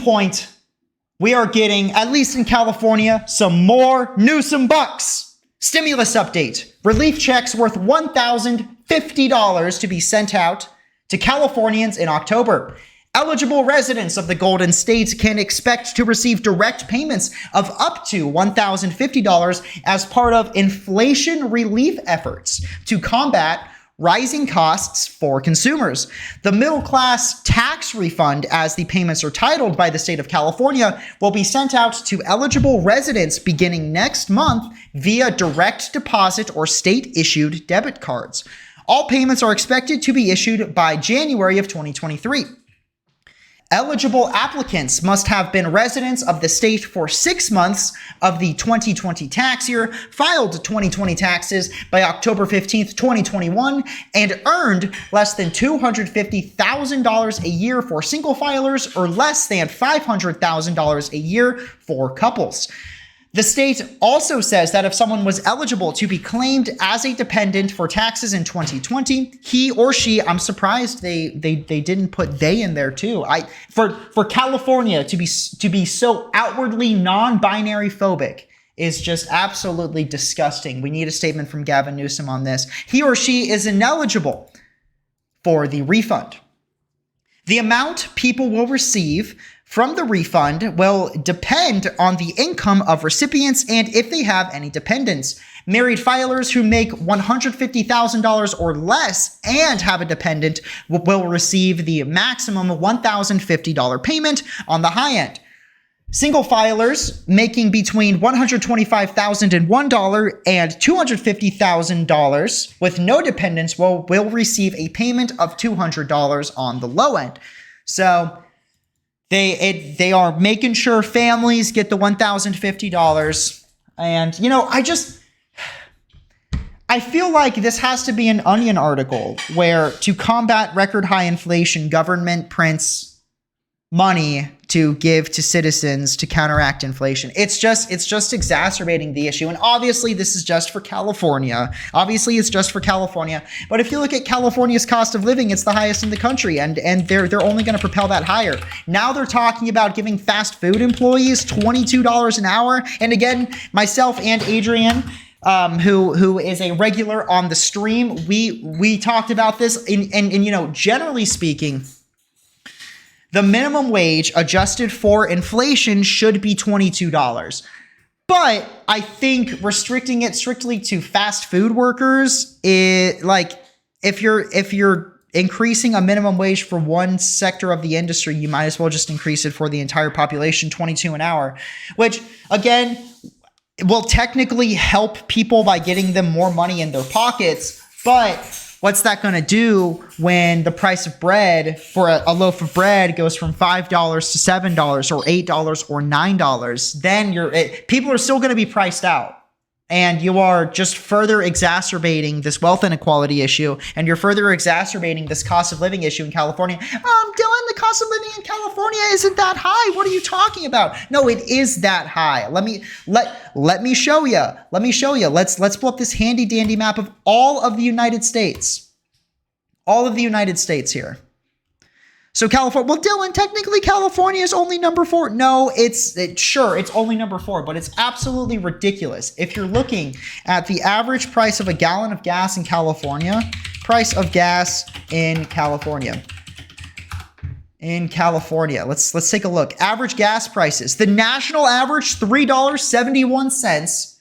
point, we are getting, at least in California, some more Newsom bucks. Stimulus update. Relief checks worth $1,050 to be sent out to Californians in October. Eligible residents of the Golden State can expect to receive direct payments of up to $1,050 as part of inflation relief efforts to combat rising costs for consumers. The middle class tax refund, as the payments are titled by the state of California, will be sent out to eligible residents beginning next month via direct deposit or state-issued debit cards. All payments are expected to be issued by January of 2023. Eligible applicants must have been residents of the state for 6 months of the 2020 tax year, filed 2020 taxes by October 15th, 2021, and earned less than $250,000 a year for single filers or less than $500,000 a year for couples. The state also says that if someone was eligible to be claimed as a dependent for taxes in 2020, he or she, I'm surprised they didn't put they in there too. For California to be so outwardly non-binary phobic is just absolutely disgusting. We need a statement from Gavin Newsom on this. He or she is ineligible for the refund. The amount people will receive from the refund will depend on the income of recipients and if they have any dependents. Married filers who make $150,000 or less and have a dependent will receive the maximum $1,050 payment on the high end. Single filers making between $125,001 and $250,000 with no dependents will receive a payment of $200 on the low end. So they are making sure families get the $1,050. And, you know, I feel like this has to be an Onion article where to combat record high inflation, government prints money to give to citizens to counteract inflation. It's just exacerbating the issue. And obviously this is just for California. But if you look at California's cost of living, it's the highest in the country, and they're only going to propel that higher. Now they're talking about giving fast food employees $22 an hour. And again, myself and Adrian, who is a regular on the stream, we talked about this and you know, generally speaking, the minimum wage adjusted for inflation should be $22. But I think restricting it strictly to fast food workers is like, if you're increasing a minimum wage for one sector of the industry, you might as well just increase it for the entire population, 22 an hour, which again will technically help people by getting them more money in their pockets. But what's that going to do when the price of bread for a loaf of bread goes from $5 to $7 or $8 or $9? Then people are still going to be priced out. And you are just further exacerbating this wealth inequality issue, and you're further exacerbating this cost of living issue in California. Dylan, the cost of living in California isn't that high. What are you talking about? No, it is that high. Let me show you. Let's pull up this handy dandy map of all of the United States. All of the United States here. So California, well, Dylan, technically California is only number 4. No, it's only number 4, but it's absolutely ridiculous. If you're looking at the average price of a gallon of gas in California, let's take a look. Average gas prices. The national average, $3.71.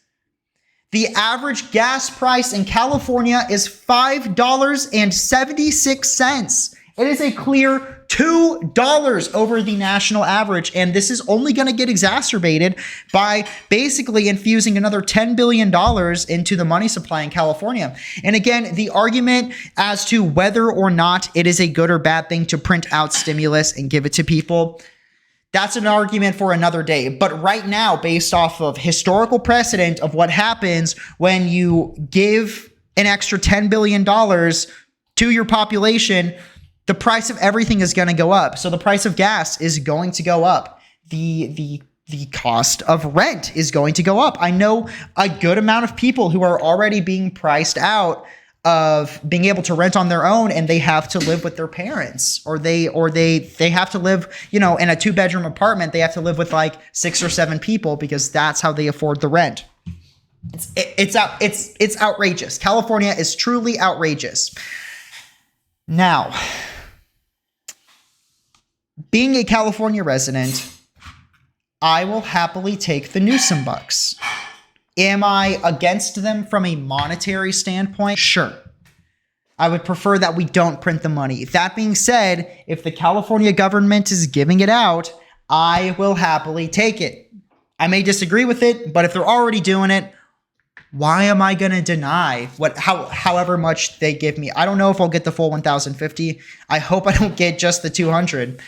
The average gas price in California is $5.76. It is a clear $2 over the national average, and this is only going to get exacerbated by basically infusing another $10 billion into the money supply in California. And again, the argument as to whether or not it is a good or bad thing to print out stimulus and give it to people, that's an argument for another day. But right now, based off of historical precedent of what happens when you give an extra $10 billion to your population, the price of everything is going to go up. So the price of gas is going to go up. The cost of rent is going to go up. I know a good amount of people who are already being priced out of being able to rent on their own, and they have to live with their parents, or they have to live, in a 2-bedroom apartment. They have to live with like 6 or 7 people because that's how they afford the rent. It's outrageous. California is truly outrageous. Now, being a California resident, I will happily take the Newsom bucks. Am I against them from a monetary standpoint? Sure. I would prefer that we don't print the money. That being said, if the California government is giving it out, I will happily take it. I may disagree with it, but if they're already doing it, why am I going to deny however much they give me? I don't know if I'll get the full 1,050. I hope I don't get just the 200.